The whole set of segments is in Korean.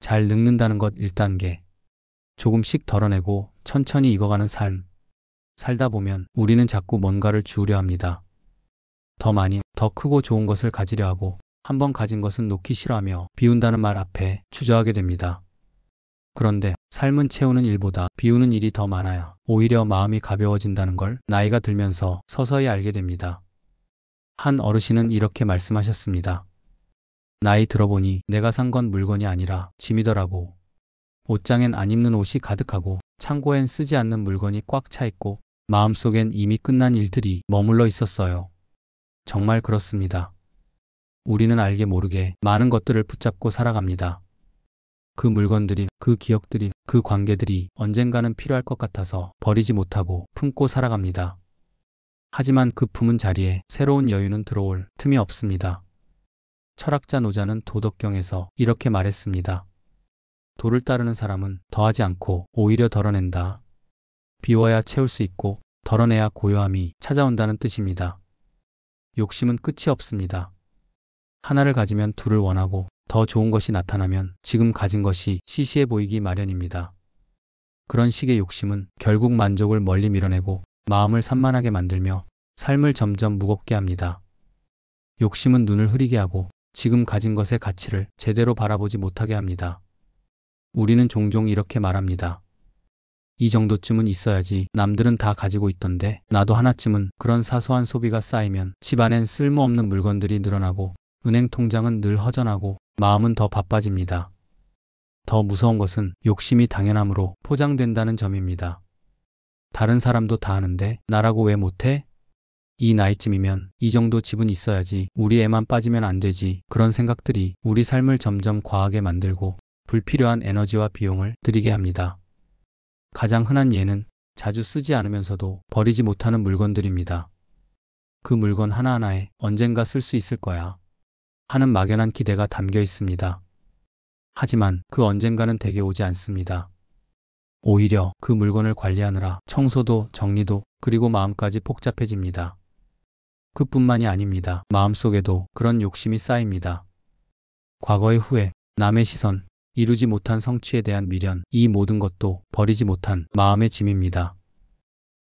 잘 늙는다는 것 1단계. 조금씩 덜어내고 천천히 익어가는 삶. 살다 보면 우리는 자꾸 뭔가를 주우려 합니다. 더 많이, 더 크고 좋은 것을 가지려 하고 한번 가진 것은 놓기 싫어하며 비운다는 말 앞에 주저하게 됩니다. 그런데 삶은 채우는 일보다 비우는 일이 더 많아야 오히려 마음이 가벼워진다는 걸 나이가 들면서 서서히 알게 됩니다. 한 어르신은 이렇게 말씀하셨습니다. 나이 들어보니 내가 산 건 물건이 아니라 짐이더라고. 옷장엔 안 입는 옷이 가득하고 창고엔 쓰지 않는 물건이 꽉 차 있고 마음속엔 이미 끝난 일들이 머물러 있었어요. 정말 그렇습니다. 우리는 알게 모르게 많은 것들을 붙잡고 살아갑니다. 그 물건들이, 그 기억들이, 그 관계들이 언젠가는 필요할 것 같아서 버리지 못하고 품고 살아갑니다. 하지만 그 품은 자리에 새로운 여유는 들어올 틈이 없습니다. 철학자 노자는 도덕경에서 이렇게 말했습니다. 도를 따르는 사람은 더하지 않고 오히려 덜어낸다. 비워야 채울 수 있고 덜어내야 고요함이 찾아온다는 뜻입니다. 욕심은 끝이 없습니다. 하나를 가지면 둘을 원하고 더 좋은 것이 나타나면 지금 가진 것이 시시해 보이기 마련입니다. 그런 식의 욕심은 결국 만족을 멀리 밀어내고 마음을 산만하게 만들며 삶을 점점 무겁게 합니다. 욕심은 눈을 흐리게 하고 지금 가진 것의 가치를 제대로 바라보지 못하게 합니다. 우리는 종종 이렇게 말합니다. 이 정도쯤은 있어야지 남들은 다 가지고 있던데 나도 하나쯤은. 그런 사소한 소비가 쌓이면 집안엔 쓸모없는 물건들이 늘어나고 은행 통장은 늘 허전하고 마음은 더 바빠집니다. 더 무서운 것은 욕심이 당연함으로 포장된다는 점입니다. 다른 사람도 다 하는데 나라고 왜 못해? 이 나이쯤이면 이 정도 집은 있어야지, 우리 애만 빠지면 안 되지. 그런 생각들이 우리 삶을 점점 과하게 만들고 불필요한 에너지와 비용을 들이게 합니다. 가장 흔한 예는 자주 쓰지 않으면서도 버리지 못하는 물건들입니다. 그 물건 하나하나에 언젠가 쓸 수 있을 거야 하는 막연한 기대가 담겨 있습니다. 하지만 그 언젠가는 대개 오지 않습니다. 오히려 그 물건을 관리하느라 청소도 정리도 그리고 마음까지 복잡해집니다. 그뿐만이 아닙니다. 마음속에도 그런 욕심이 쌓입니다. 과거의 후회, 남의 시선, 이루지 못한 성취에 대한 미련, 이 모든 것도 버리지 못한 마음의 짐입니다.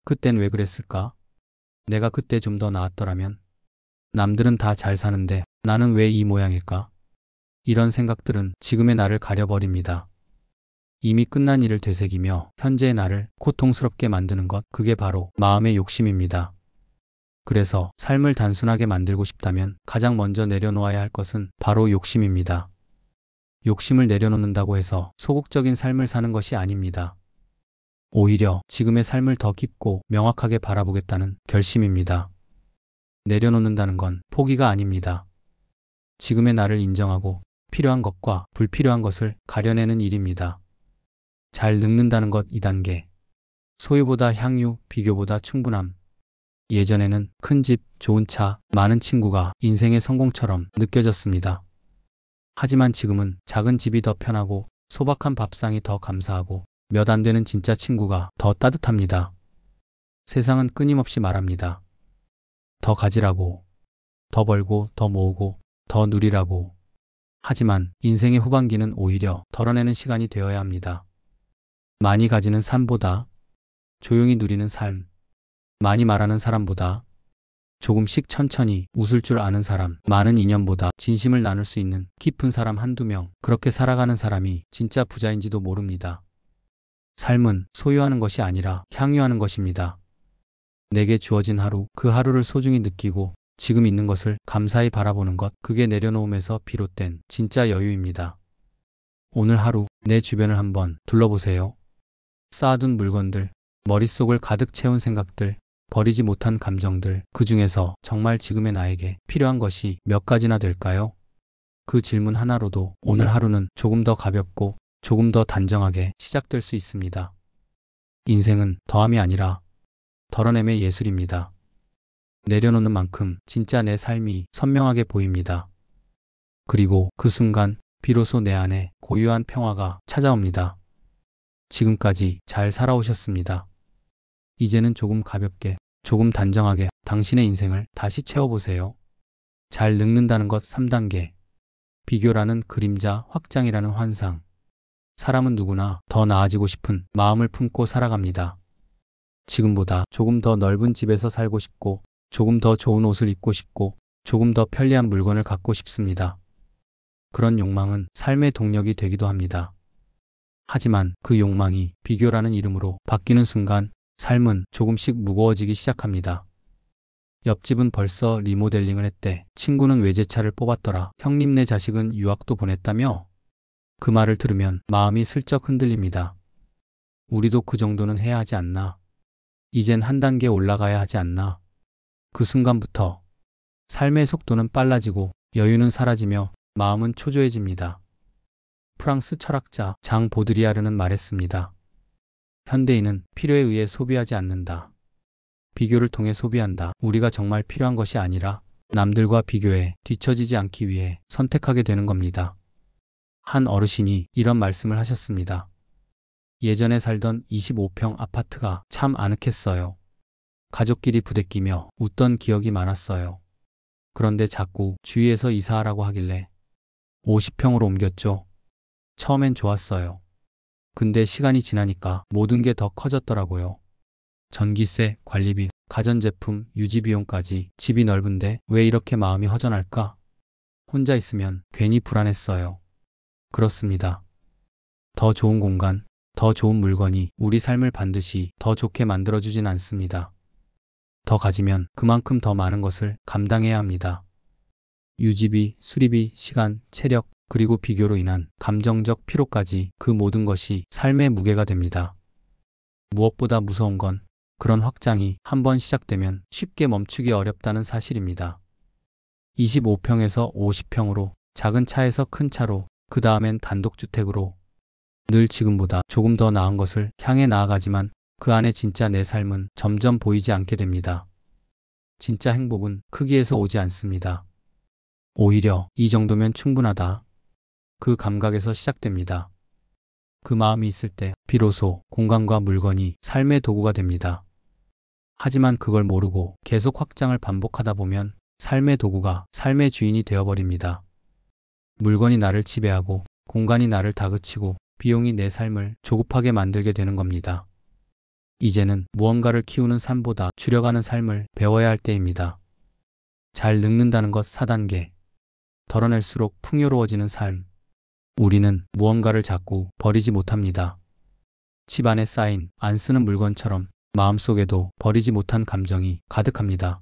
그땐 왜 그랬을까? 내가 그때 좀 더 나았더라면? 남들은 다 잘 사는데 나는 왜 이 모양일까? 이런 생각들은 지금의 나를 가려버립니다. 이미 끝난 일을 되새기며 현재의 나를 고통스럽게 만드는 것, 그게 바로 마음의 욕심입니다. 그래서 삶을 단순하게 만들고 싶다면 가장 먼저 내려놓아야 할 것은 바로 욕심입니다. 욕심을 내려놓는다고 해서 소극적인 삶을 사는 것이 아닙니다. 오히려 지금의 삶을 더 깊고 명확하게 바라보겠다는 결심입니다. 내려놓는다는 건 포기가 아닙니다. 지금의 나를 인정하고 필요한 것과 불필요한 것을 가려내는 일입니다. 잘 늙는다는 것 2단계. 소유보다 향유, 비교보다 충분함. 예전에는 큰 집, 좋은 차, 많은 친구가 인생의 성공처럼 느껴졌습니다. 하지만 지금은 작은 집이 더 편하고 소박한 밥상이 더 감사하고 몇 안 되는 진짜 친구가 더 따뜻합니다. 세상은 끊임없이 말합니다. 더 가지라고, 더 벌고, 더 모으고, 더 누리라고. 하지만 인생의 후반기는 오히려 덜어내는 시간이 되어야 합니다. 많이 가지는 삶보다 조용히 누리는 삶, 많이 말하는 사람보다 조금씩 천천히 웃을 줄 아는 사람, 많은 인연보다 진심을 나눌 수 있는 깊은 사람 한두 명, 그렇게 살아가는 사람이 진짜 부자인지도 모릅니다. 삶은 소유하는 것이 아니라 향유하는 것입니다. 내게 주어진 하루, 그 하루를 소중히 느끼고 지금 있는 것을 감사히 바라보는 것, 그게 내려놓음에서 비롯된 진짜 여유입니다. 오늘 하루 내 주변을 한번 둘러보세요. 쌓아둔 물건들, 머릿속을 가득 채운 생각들, 버리지 못한 감정들, 그 중에서 정말 지금의 나에게 필요한 것이 몇 가지나 될까요? 그 질문 하나로도 오늘 하루는 조금 더 가볍고 조금 더 단정하게 시작될 수 있습니다. 인생은 더함이 아니라 덜어냄의 예술입니다. 내려놓는 만큼 진짜 내 삶이 선명하게 보입니다. 그리고 그 순간 비로소 내 안에 고유한 평화가 찾아옵니다. 지금까지 잘 살아오셨습니다. 이제는 조금 가볍게, 조금 단정하게 당신의 인생을 다시 채워보세요. 잘 늙는다는 것 3단계. 비교라는 그림자, 확장이라는 환상. 사람은 누구나 더 나아지고 싶은 마음을 품고 살아갑니다. 지금보다 조금 더 넓은 집에서 살고 싶고, 조금 더 좋은 옷을 입고 싶고, 조금 더 편리한 물건을 갖고 싶습니다. 그런 욕망은 삶의 동력이 되기도 합니다. 하지만 그 욕망이 비교라는 이름으로 바뀌는 순간 삶은 조금씩 무거워지기 시작합니다. 옆집은 벌써 리모델링을 했대. 친구는 외제차를 뽑았더라. 형님네 자식은 유학도 보냈다며? 그 말을 들으면 마음이 슬쩍 흔들립니다. 우리도 그 정도는 해야 하지 않나? 이젠 한 단계 올라가야 하지 않나? 그 순간부터 삶의 속도는 빨라지고 여유는 사라지며 마음은 초조해집니다. 프랑스 철학자 장 보드리아르는 말했습니다. 현대인은 필요에 의해 소비하지 않는다. 비교를 통해 소비한다. 우리가 정말 필요한 것이 아니라 남들과 비교해 뒤처지지 않기 위해 선택하게 되는 겁니다. 한 어르신이 이런 말씀을 하셨습니다. 예전에 살던 25평 아파트가 참 아늑했어요. 가족끼리 부대끼며 웃던 기억이 많았어요. 그런데 자꾸 주위에서 이사하라고 하길래 50평으로 옮겼죠. 처음엔 좋았어요. 근데 시간이 지나니까 모든 게 더 커졌더라고요. 전기세, 관리비, 가전제품, 유지비용까지. 집이 넓은데 왜 이렇게 마음이 허전할까? 혼자 있으면 괜히 불안했어요. 그렇습니다. 더 좋은 공간, 더 좋은 물건이 우리 삶을 반드시 더 좋게 만들어주진 않습니다. 더 가지면 그만큼 더 많은 것을 감당해야 합니다. 유지비, 수리비, 시간, 체력, 그리고 비교로 인한 감정적 피로까지, 그 모든 것이 삶의 무게가 됩니다. 무엇보다 무서운 건 그런 확장이 한번 시작되면 쉽게 멈추기 어렵다는 사실입니다. 25평에서 50평으로, 작은 차에서 큰 차로, 그 다음엔 단독주택으로, 늘 지금보다 조금 더 나은 것을 향해 나아가지만 그 안에 진짜 내 삶은 점점 보이지 않게 됩니다. 진짜 행복은 크기에서 오지 않습니다. 오히려 이 정도면 충분하다. 그 감각에서 시작됩니다. 그 마음이 있을 때 비로소 공간과 물건이 삶의 도구가 됩니다. 하지만 그걸 모르고 계속 확장을 반복하다 보면 삶의 도구가 삶의 주인이 되어버립니다. 물건이 나를 지배하고 공간이 나를 다그치고 비용이 내 삶을 조급하게 만들게 되는 겁니다. 이제는 무언가를 키우는 삶보다 줄여가는 삶을 배워야 할 때입니다. 잘 늙는다는 것 4단계. 덜어낼수록 풍요로워지는 삶. 우리는 무언가를 자꾸 버리지 못합니다. 집 안에 쌓인 안 쓰는 물건처럼 마음속에도 버리지 못한 감정이 가득합니다.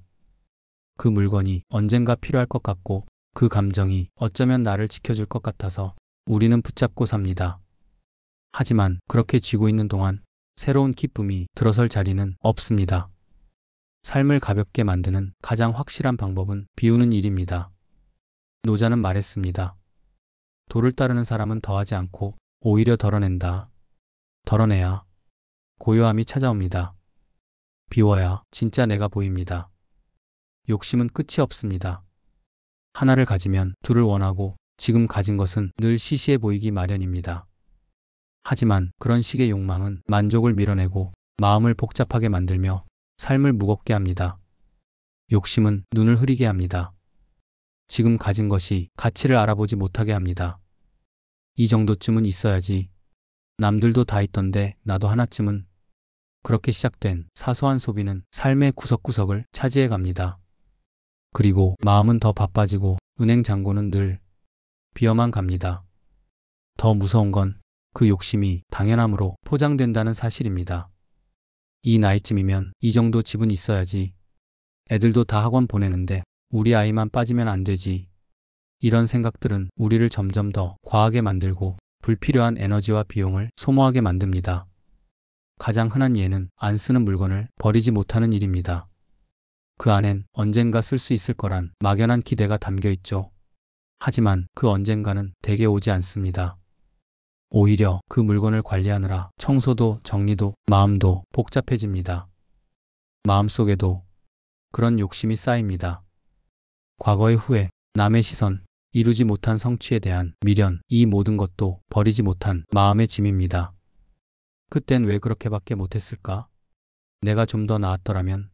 그 물건이 언젠가 필요할 것 같고, 그 감정이 어쩌면 나를 지켜줄 것 같아서 우리는 붙잡고 삽니다. 하지만 그렇게 쥐고 있는 동안 새로운 기쁨이 들어설 자리는 없습니다. 삶을 가볍게 만드는 가장 확실한 방법은 비우는 일입니다. 노자는 말했습니다. 도를 따르는 사람은 더하지 않고 오히려 덜어낸다. 덜어내야 고요함이 찾아옵니다. 비워야 진짜 내가 보입니다. 욕심은 끝이 없습니다. 하나를 가지면 둘을 원하고, 지금 가진 것은 늘 시시해 보이기 마련입니다. 하지만 그런 식의 욕망은 만족을 밀어내고 마음을 복잡하게 만들며 삶을 무겁게 합니다. 욕심은 눈을 흐리게 합니다. 지금 가진 것이 가치를 알아보지 못하게 합니다. 이 정도쯤은 있어야지. 남들도 다 있던데 나도 하나쯤은. 그렇게 시작된 사소한 소비는 삶의 구석구석을 차지해 갑니다. 그리고 마음은 더 바빠지고 은행 잔고는 늘 비어만 갑니다. 더 무서운 건 그 욕심이 당연함으로 포장된다는 사실입니다. 이 나이쯤이면 이 정도 집은 있어야지. 애들도 다 학원 보내는데 우리 아이만 빠지면 안 되지. 이런 생각들은 우리를 점점 더 과하게 만들고 불필요한 에너지와 비용을 소모하게 만듭니다. 가장 흔한 예는 안 쓰는 물건을 버리지 못하는 일입니다. 그 안엔 언젠가 쓸 수 있을 거란 막연한 기대가 담겨 있죠. 하지만 그 언젠가는 대개 오지 않습니다. 오히려 그 물건을 관리하느라 청소도 정리도 마음도 복잡해집니다. 마음속에도 그런 욕심이 쌓입니다. 과거의 후회, 남의 시선, 이루지 못한 성취에 대한 미련, 이 모든 것도 버리지 못한 마음의 짐입니다. 그땐 왜 그렇게밖에 못했을까? 내가 좀 더 나았더라면?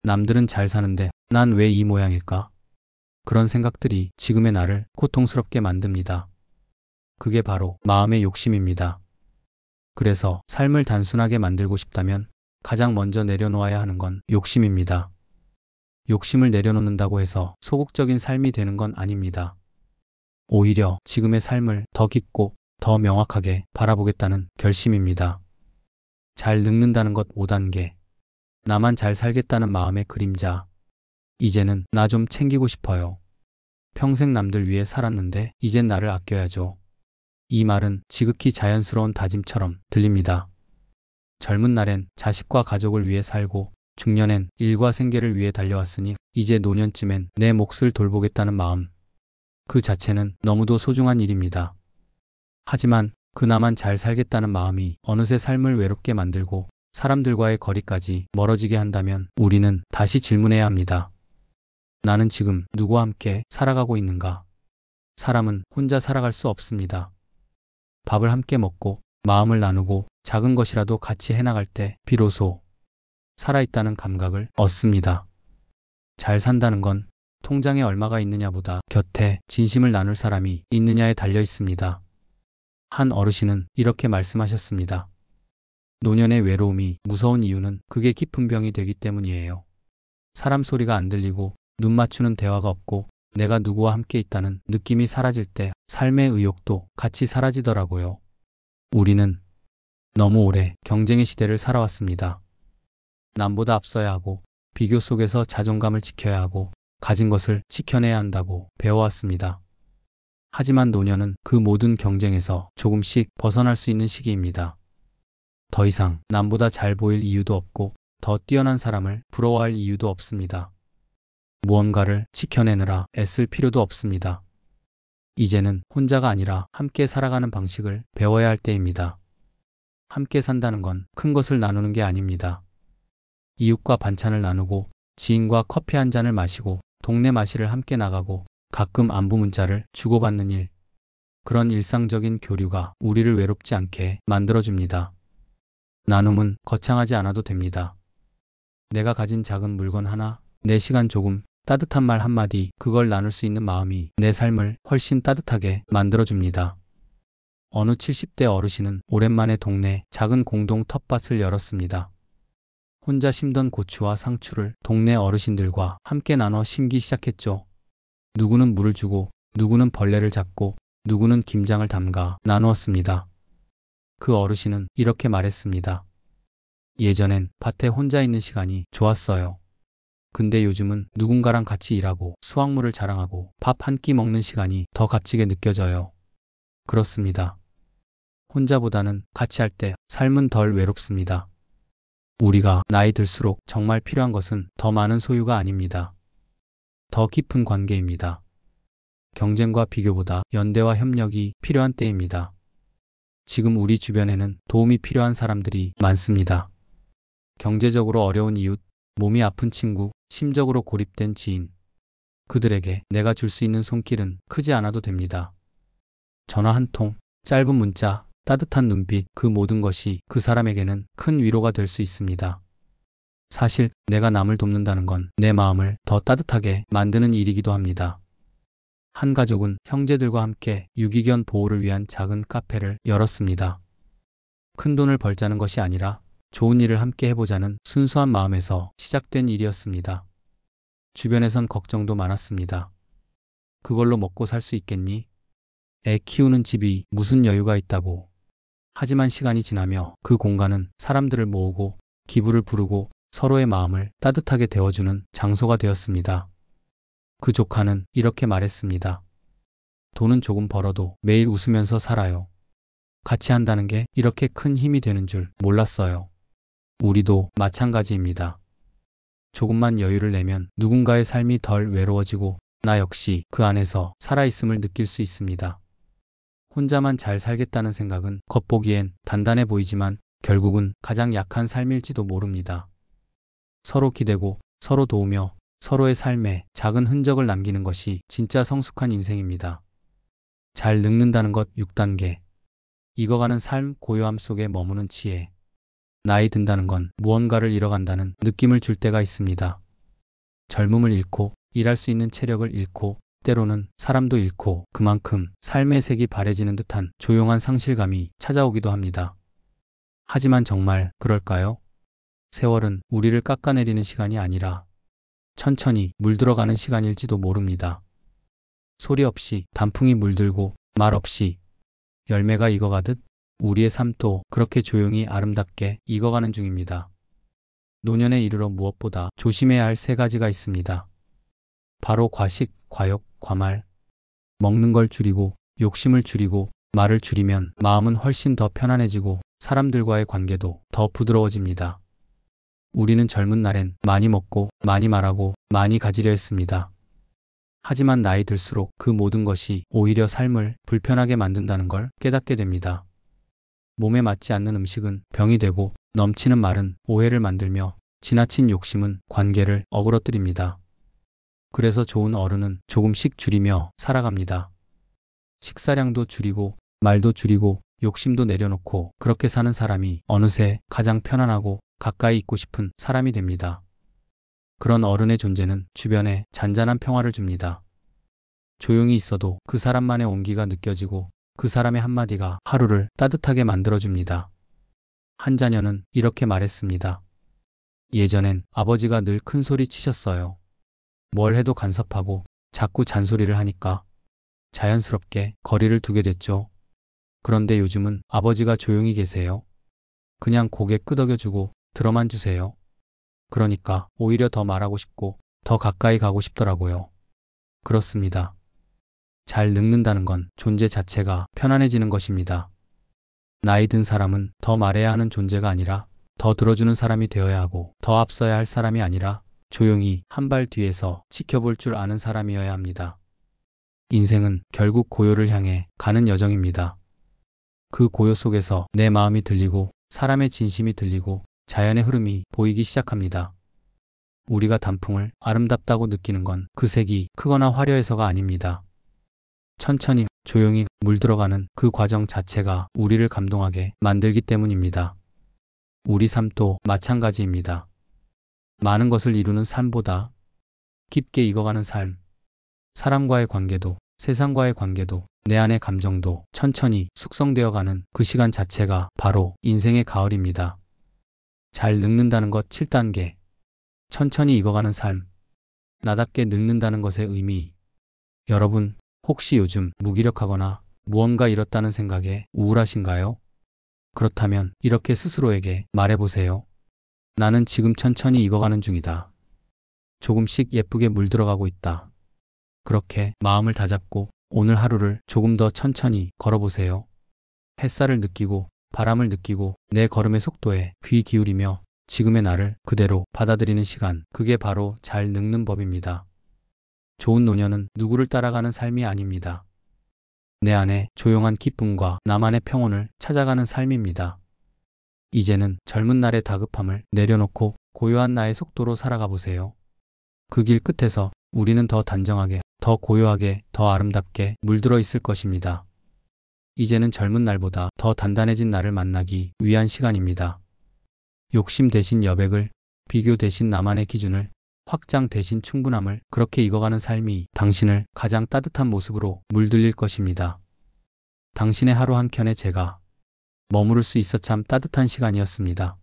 남들은 잘 사는데 난 왜 이 모양일까? 그런 생각들이 지금의 나를 고통스럽게 만듭니다. 그게 바로 마음의 욕심입니다. 그래서 삶을 단순하게 만들고 싶다면 가장 먼저 내려놓아야 하는 건 욕심입니다. 욕심을 내려놓는다고 해서 소극적인 삶이 되는 건 아닙니다. 오히려 지금의 삶을 더 깊고 더 명확하게 바라보겠다는 결심입니다. 잘 늙는다는 것 5단계. 나만 잘 살겠다는 마음의 그림자. 이제는 나 좀 챙기고 싶어요. 평생 남들 위해 살았는데 이젠 나를 아껴야죠. 이 말은 지극히 자연스러운 다짐처럼 들립니다. 젊은 날엔 자식과 가족을 위해 살고 중년엔 일과 생계를 위해 달려왔으니 이제 노년쯤엔 내 몫을 돌보겠다는 마음. 그 자체는 너무도 소중한 일입니다. 하지만 그나만 잘 살겠다는 마음이 어느새 삶을 외롭게 만들고 사람들과의 거리까지 멀어지게 한다면 우리는 다시 질문해야 합니다. 나는 지금 누구와 함께 살아가고 있는가? 사람은 혼자 살아갈 수 없습니다. 밥을 함께 먹고 마음을 나누고 작은 것이라도 같이 해나갈 때 비로소 살아있다는 감각을 얻습니다. 잘 산다는 건 통장에 얼마가 있느냐보다 곁에 진심을 나눌 사람이 있느냐에 달려 있습니다. 한 어르신은 이렇게 말씀하셨습니다. 노년의 외로움이 무서운 이유는 그게 깊은 병이 되기 때문이에요. 사람 소리가 안 들리고 눈 맞추는 대화가 없고 내가 누구와 함께 있다는 느낌이 사라질 때 삶의 의욕도 같이 사라지더라고요. 우리는 너무 오래 경쟁의 시대를 살아왔습니다. 남보다 앞서야 하고 비교 속에서 자존감을 지켜야 하고 가진 것을 지켜내야 한다고 배워왔습니다. 하지만 노년은 그 모든 경쟁에서 조금씩 벗어날 수 있는 시기입니다. 더 이상 남보다 잘 보일 이유도 없고 더 뛰어난 사람을 부러워할 이유도 없습니다. 무언가를 지켜내느라 애쓸 필요도 없습니다. 이제는 혼자가 아니라 함께 살아가는 방식을 배워야 할 때입니다. 함께 산다는 건 큰 것을 나누는 게 아닙니다. 이웃과 반찬을 나누고 지인과 커피 한 잔을 마시고 동네 마실을 함께 나가고 가끔 안부 문자를 주고받는 일. 그런 일상적인 교류가 우리를 외롭지 않게 만들어줍니다. 나눔은 거창하지 않아도 됩니다. 내가 가진 작은 물건 하나, 내 시간 조금, 따뜻한 말 한마디, 그걸 나눌 수 있는 마음이 내 삶을 훨씬 따뜻하게 만들어줍니다. 어느 70대 어르신은 오랜만에 동네 작은 공동 텃밭을 열었습니다. 혼자 심던 고추와 상추를 동네 어르신들과 함께 나눠 심기 시작했죠. 누구는 물을 주고, 누구는 벌레를 잡고, 누구는 김장을 담가 나누었습니다. 그 어르신은 이렇게 말했습니다. 예전엔 밭에 혼자 있는 시간이 좋았어요. 근데 요즘은 누군가랑 같이 일하고 수확물을 자랑하고 밥 한 끼 먹는 시간이 더 값지게 느껴져요. 그렇습니다. 혼자보다는 같이 할 때 삶은 덜 외롭습니다. 우리가 나이 들수록 정말 필요한 것은 더 많은 소유가 아닙니다. 더 깊은 관계입니다. 경쟁과 비교보다 연대와 협력이 필요한 때입니다. 지금 우리 주변에는 도움이 필요한 사람들이 많습니다. 경제적으로 어려운 이웃, 몸이 아픈 친구, 심적으로 고립된 지인. 그들에게 내가 줄 수 있는 손길은 크지 않아도 됩니다. 전화 한 통, 짧은 문자, 따뜻한 눈빛, 그 모든 것이 그 사람에게는 큰 위로가 될 수 있습니다. 사실 내가 남을 돕는다는 건 내 마음을 더 따뜻하게 만드는 일이기도 합니다. 한 가족은 형제들과 함께 유기견 보호를 위한 작은 카페를 열었습니다. 큰 돈을 벌자는 것이 아니라 좋은 일을 함께 해보자는 순수한 마음에서 시작된 일이었습니다. 주변에선 걱정도 많았습니다. 그걸로 먹고 살 수 있겠니? 애 키우는 집이 무슨 여유가 있다고. 하지만 시간이 지나며 그 공간은 사람들을 모으고 기부를 부르고 서로의 마음을 따뜻하게 데워주는 장소가 되었습니다. 그 조카는 이렇게 말했습니다. 돈은 조금 벌어도 매일 웃으면서 살아요. 같이 한다는 게 이렇게 큰 힘이 되는 줄 몰랐어요. 우리도 마찬가지입니다. 조금만 여유를 내면 누군가의 삶이 덜 외로워지고 나 역시 그 안에서 살아있음을 느낄 수 있습니다. 혼자만 잘 살겠다는 생각은 겉보기엔 단단해 보이지만 결국은 가장 약한 삶일지도 모릅니다. 서로 기대고 서로 도우며 서로의 삶에 작은 흔적을 남기는 것이 진짜 성숙한 인생입니다. 잘 늙는다는 것 6단계. 익어가는 삶, 고요함 속에 머무는 지혜. 나이 든다는 건 무언가를 잃어간다는 느낌을 줄 때가 있습니다. 젊음을 잃고 일할 수 있는 체력을 잃고 때로는 사람도 잃고 그만큼 삶의 색이 바래지는 듯한 조용한 상실감이 찾아오기도 합니다. 하지만 정말 그럴까요? 세월은 우리를 깎아내리는 시간이 아니라 천천히 물들어가는 시간일지도 모릅니다. 소리 없이 단풍이 물들고 말 없이 열매가 익어가듯 우리의 삶도 그렇게 조용히 아름답게 익어가는 중입니다. 노년에 이르러 무엇보다 조심해야 할 세 가지가 있습니다. 바로 과식, 과욕, 과말. 먹는 걸 줄이고 욕심을 줄이고 말을 줄이면 마음은 훨씬 더 편안해지고 사람들과의 관계도 더 부드러워집니다. 우리는 젊은 날엔 많이 먹고 많이 말하고 많이 가지려 했습니다. 하지만 나이 들수록 그 모든 것이 오히려 삶을 불편하게 만든다는 걸 깨닫게 됩니다. 몸에 맞지 않는 음식은 병이 되고 넘치는 말은 오해를 만들며 지나친 욕심은 관계를 어그러뜨립니다. 그래서 좋은 어른은 조금씩 줄이며 살아갑니다. 식사량도 줄이고 말도 줄이고 욕심도 내려놓고 그렇게 사는 사람이 어느새 가장 편안하고 가까이 있고 싶은 사람이 됩니다. 그런 어른의 존재는 주변에 잔잔한 평화를 줍니다. 조용히 있어도 그 사람만의 온기가 느껴지고 그 사람의 한마디가 하루를 따뜻하게 만들어줍니다. 한 자녀는 이렇게 말했습니다. 예전엔 아버지가 늘 큰 소리 치셨어요. 뭘 해도 간섭하고 자꾸 잔소리를 하니까 자연스럽게 거리를 두게 됐죠. 그런데 요즘은 아버지가 조용히 계세요. 그냥 고개 끄덕여주고 들어만 주세요. 그러니까 오히려 더 말하고 싶고 더 가까이 가고 싶더라고요. 그렇습니다. 잘 늙는다는 건 존재 자체가 편안해지는 것입니다. 나이 든 사람은 더 말해야 하는 존재가 아니라 더 들어주는 사람이 되어야 하고 더 앞서야 할 사람이 아니라 조용히 한 발 뒤에서 지켜볼 줄 아는 사람이어야 합니다. 인생은 결국 고요를 향해 가는 여정입니다. 그 고요 속에서 내 마음이 들리고 사람의 진심이 들리고 자연의 흐름이 보이기 시작합니다. 우리가 단풍을 아름답다고 느끼는 건 그 색이 크거나 화려해서가 아닙니다. 천천히 조용히 물들어가는 그 과정 자체가 우리를 감동하게 만들기 때문입니다. 우리 삶도 마찬가지입니다. 많은 것을 이루는 삶보다 깊게 익어가는 삶, 사람과의 관계도 세상과의 관계도 내 안의 감정도 천천히 숙성되어가는 그 시간 자체가 바로 인생의 가을입니다. 잘 늙는다는 것 7단계, 천천히 익어가는 삶, 나답게 늙는다는 것의 의미. 여러분, 혹시 요즘 무기력하거나 무언가 잃었다는 생각에 우울하신가요? 그렇다면 이렇게 스스로에게 말해보세요. 나는 지금 천천히 익어가는 중이다. 조금씩 예쁘게 물들어가고 있다. 그렇게 마음을 다잡고 오늘 하루를 조금 더 천천히 걸어보세요. 햇살을 느끼고 바람을 느끼고 내 걸음의 속도에 귀 기울이며 지금의 나를 그대로 받아들이는 시간, 그게 바로 잘 늙는 법입니다. 좋은 노년은 누구를 따라가는 삶이 아닙니다. 내 안에 조용한 기쁨과 나만의 평온을 찾아가는 삶입니다. 이제는 젊은 날의 다급함을 내려놓고 고요한 나의 속도로 살아가 보세요. 그 길 끝에서 우리는 더 단정하게, 더 고요하게, 더 아름답게 물들어 있을 것입니다. 이제는 젊은 날보다 더 단단해진 나를 만나기 위한 시간입니다. 욕심 대신 여백을, 비교 대신 나만의 기준을, 확장 대신 충분함을, 그렇게 익어가는 삶이 당신을 가장 따뜻한 모습으로 물들일 것입니다. 당신의 하루 한켠에 제가 머무를 수 있어 참 따뜻한 시간이었습니다.